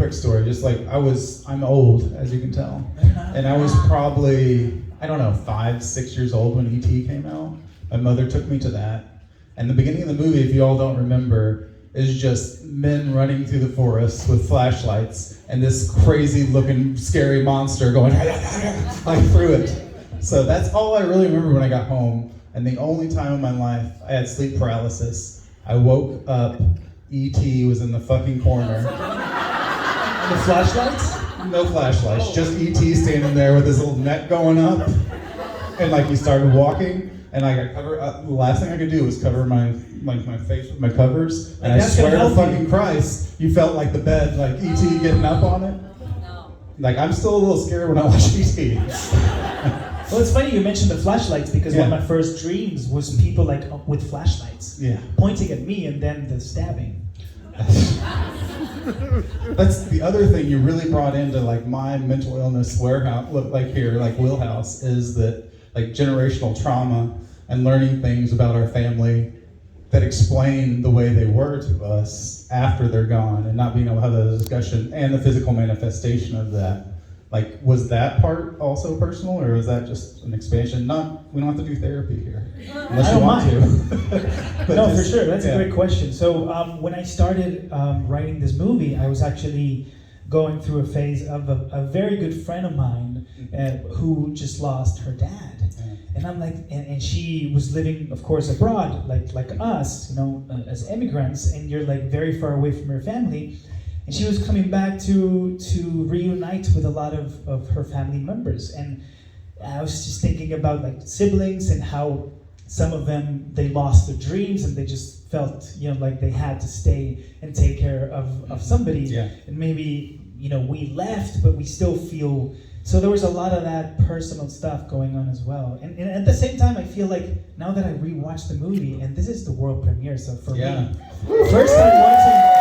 quick story. Just like I'm old, as you can tell, and I was probably, I don't know, 5, 6 years old when E.T. came out. My mother took me to that, and the beginning of the movie, if you all don't remember, is just men running through the forest with flashlights and this crazy-looking, scary monster going like through it. So that's all I really remember when I got home. And the only time in my life I had sleep paralysis. I woke up, E.T. was in the fucking corner. And the flashlights? No flashlights, just E.T. standing there with his little neck going up. And like he started walking, and I got covered. The last thing I could do was cover my face with my covers. And I swear to fucking Christ, you felt like the bed, like E.T. getting up on it. No. Like I'm still a little scared when I watch E.T. Well, it's funny you mentioned the flashlights because one of my first dreams was people like with flashlights, pointing at me and then the stabbing. That's the other thing you really brought into like my mental illness warehouse, look like here, like wheelhouse, is that like generational trauma and learning things about our family that explain the way they were to us after they're gone, and not being able to have that discussion and the physical manifestation of that. Like, was that part also personal, or is that just an expansion? We don't have to do therapy here, unless you want to. No, for sure. That's a great question. So when I started writing this movie, I was actually going through a phase of a very good friend of mine who just lost her dad. And I'm like, and she was living, of course, abroad, like us, you know, as immigrants, and you're like very far away from your family. And she was coming back to reunite with a lot of her family members. And I was just thinking about like siblings and how some of them, they lost their dreams and they just felt, you know, like they had to stay and take care of somebody. Yeah. And maybe, you know, we left, but we still feel, so there was a lot of that personal stuff going on as well. And at the same time, I feel like now that I rewatched the movie, and this is the world premiere, so for me, first time watching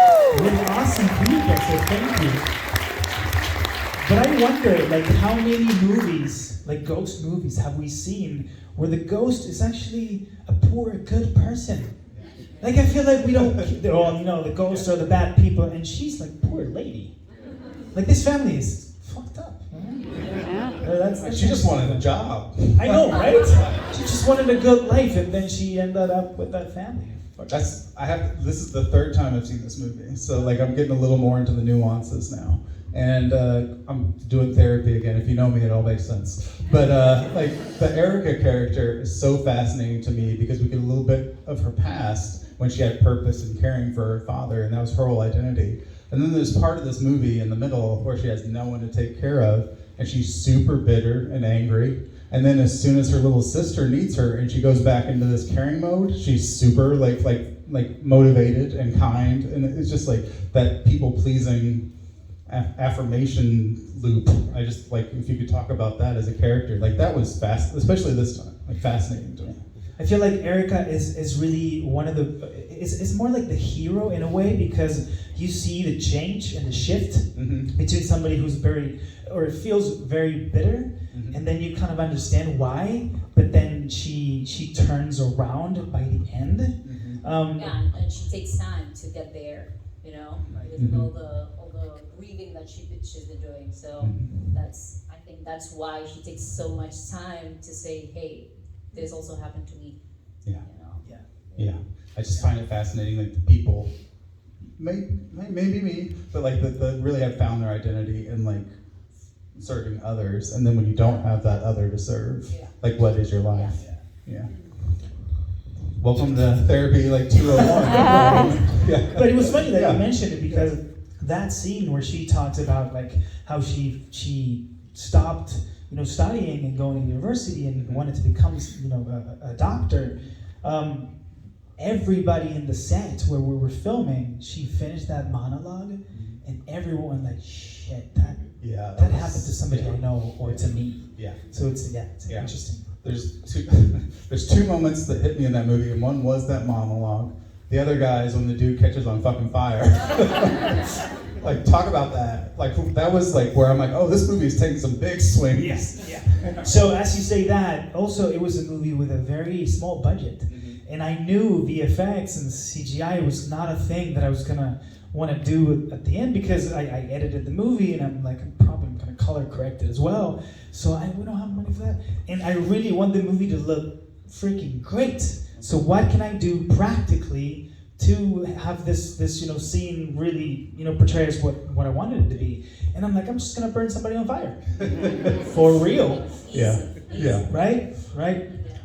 really awesome feedback, so thank you. But I wonder, like, how many movies, like ghost movies, have we seen where the ghost is actually a poor, good person? Like, I feel like we don't, well, you know, the ghosts are the bad people, and she's like, poor lady. Like, this family is fucked up. She just wanted a job. I know, right? She just wanted a good life, and then she ended up with that family. This is the third time I've seen this movie, so like I'm getting a little more into the nuances now, and I'm doing therapy again. If you know me, it all makes sense. But like the Erica character is so fascinating to me because we get a little bit of her past when she had purpose in caring for her father, and that was her whole identity. And then there's part of this movie in the middle where she has no one to take care of, and she's super bitter and angry. And then as soon as her little sister needs her and she goes back into this caring mode, she's super like motivated and kind. And it's just like that people-pleasing affirmation loop. I just like, if you could talk about that as a character, like that was fast, especially this time, like fascinating to me. I feel like Erica is really one of the, it's more like the hero in a way, because you see the change and the shift between somebody who's very, or feels very bitter, and then you kind of understand why, but then she turns around by the end. And she takes time to get there, you know, with all the grieving that she's been doing. So I think that's why she takes so much time to say, hey, this also happened to me. Yeah. You know? Yeah. I just find it fascinating, like the people, maybe me, but like that really have found their identity in like serving others, and then when you don't have that other to serve, like what is your life? Yeah. Welcome to therapy, like 201. But it was funny that you mentioned it, because that scene where she talks about like how she stopped, you know, studying and going to university and wanted to become, you know, a doctor. Everybody in the set where we were filming, she finished that monologue, and everyone like, shit, that happened to somebody I know or to me. Yeah. So it's interesting. There's two moments that hit me in that movie, and one was that monologue. The other guy is when the dude catches on fucking fire. Like, talk about that. Like, that was like where I'm like, oh, this movie is taking some big swings. Yes, yeah. So as you say that, also it was a movie with a very small budget. And I knew VFX and CGI was not a thing that I was gonna want to do at the end, because I edited the movie and I'm like, I'm probably going to color correct it as well. So we don't have money for that. And I really want the movie to look freaking great. So what can I do practically to have this scene really, portray as what I wanted it to be? And I'm like, I'm just going to burn somebody on fire. For real. Yeah. Yeah. Right?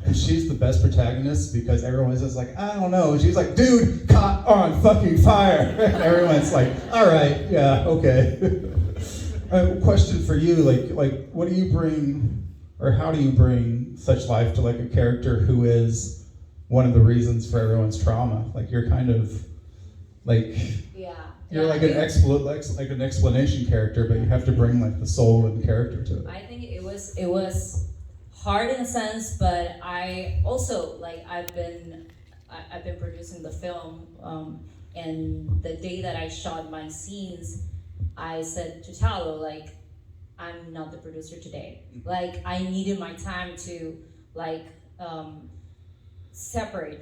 And she's the best protagonist because everyone's just like, I don't know. She's like, dude, caught on fucking fire. Everyone's like, all right, yeah, okay. Question for you, like, what do you bring, or how do you bring such life to like a character who is one of the reasons for everyone's trauma? Like, you're kind of like, you're like an explanation character, but you have to bring like the soul and character to it. I think it was hard in a sense, but I also I've been producing the film, and the day that I shot my scenes, I said to Talo, like, I'm not the producer today. Like, I needed my time to separate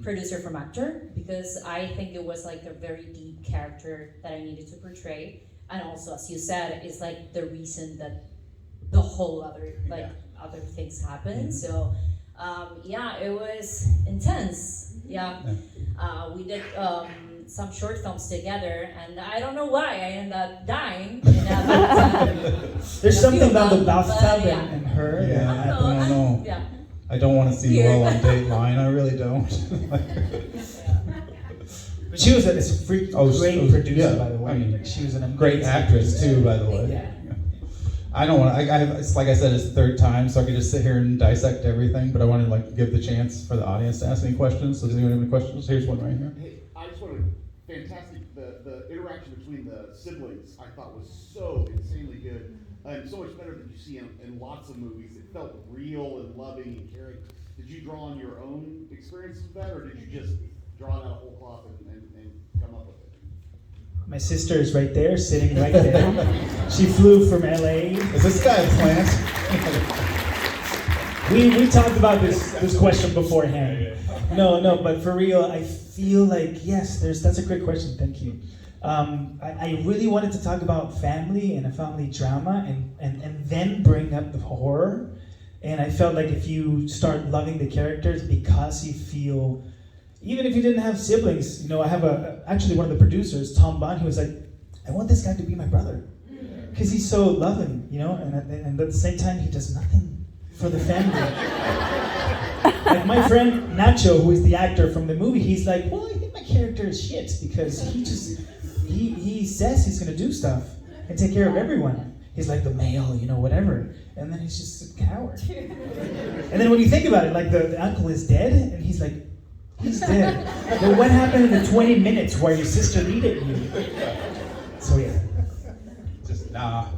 producer from actor, because I think it was like a very deep character that I needed to portray, and also, as you said, it's like the reason that the whole other other things happen. So it was intense. We did some short films together, and I don't know why I ended up dying in that bathtub. There's something about the bathtub and her. Yeah, I don't know. Yeah. I don't want to see you all on Dateline. I really don't. But she was a great producer, by the way. I mean, like, she was an amazing great actress too, by the way. Yeah. I don't want to. It's like I said, it's the third time, so I could just sit here and dissect everything. But I wanted to like give the chance for the audience to ask any questions. So does anyone have any questions? Here's one right here. Hey, I just wanted fantastic. The interaction between the siblings I thought was so insanely good, and so much better than you see in lots of movies. It felt real and loving and caring. Did you draw on your own experiences with that, or did you just draw it out of whole cloth and come up with it? My sister is right there, sitting right there. She flew from LA. Is this guy a plant? We talked about this question beforehand. No, but for real, I feel like, yes, that's a great question, thank you. I really wanted to talk about family and a family drama and then bring up the horror. And I felt like if you start loving the characters because you feel, even if you didn't have siblings, I have actually one of the producers, Tom Bond, who was like, I want this guy to be my brother. Because he's so loving, and at the same time, he does nothing for the family. Like my friend Nacho, who is the actor from the movie, he's like, well, I think my character is shit because he says he's gonna do stuff and take care of everyone. He's like the male, whatever. And then he's just a coward. And then when you think about it, like the uncle is dead, and he's like, he's dead. But what happened in the 20 minutes where your sister needed you? So yeah. Just nah.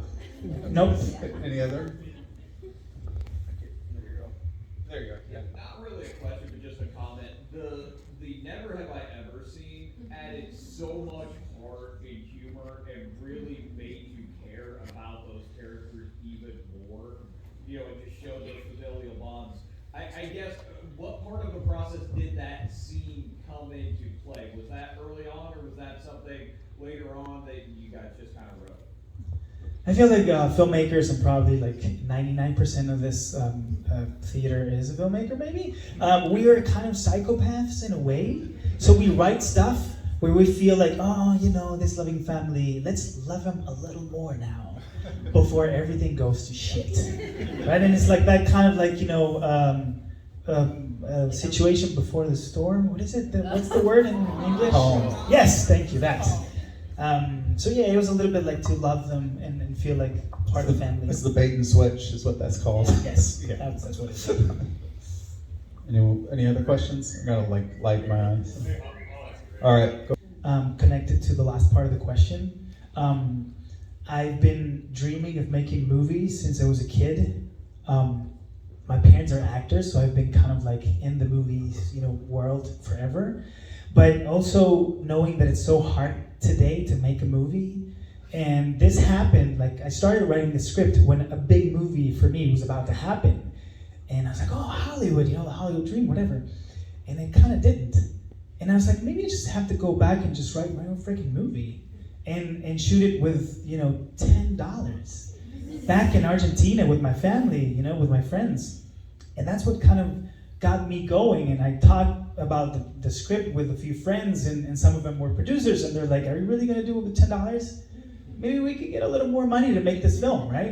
Nope. Any other? There you go. Yeah. Not really a question, but just a comment. The Never Have I Ever Seen added so much heart and humor and really made you care about those characters even more. And just showed those familial bonds. I guess, what part of the process did that scene come into play? Was that early on, or was that something later on that you guys just kind of wrote? I feel like filmmakers, and probably like 99% of this theater is a filmmaker, maybe. We are kind of psychopaths in a way. So we write stuff where we feel like, this loving family, let's love them a little more now before everything goes to shit. Right? And it's like that kind of like, situation before the storm. What is it? What's the word in English? Oh. Yes, thank you, that. So yeah, it was a little bit like to love them and feel like part of the family. It's the bait and switch, is what that's called. Yes, Yeah. that's what it is. Any other questions? I gotta light my eyes. All right. Go. Connected to the last part of the question, I've been dreaming of making movies since I was a kid. My parents are actors, so I've been kind of like in the movies, world forever. But also knowing that it's so hard today to make a movie. And this happened, like I started writing the script when a big movie for me was about to happen. And I was like, oh, Hollywood, the Hollywood dream, whatever. And it kind of didn't. And I was like, maybe I just have to go back and just write my own freaking movie and shoot it with, $10 back in Argentina with my family, with my friends. And that's what kind of got me going. And I talked about the script with a few friends, and some of them were producers, and they're like, are you really gonna do it with $10? Maybe we could get a little more money to make this film, right?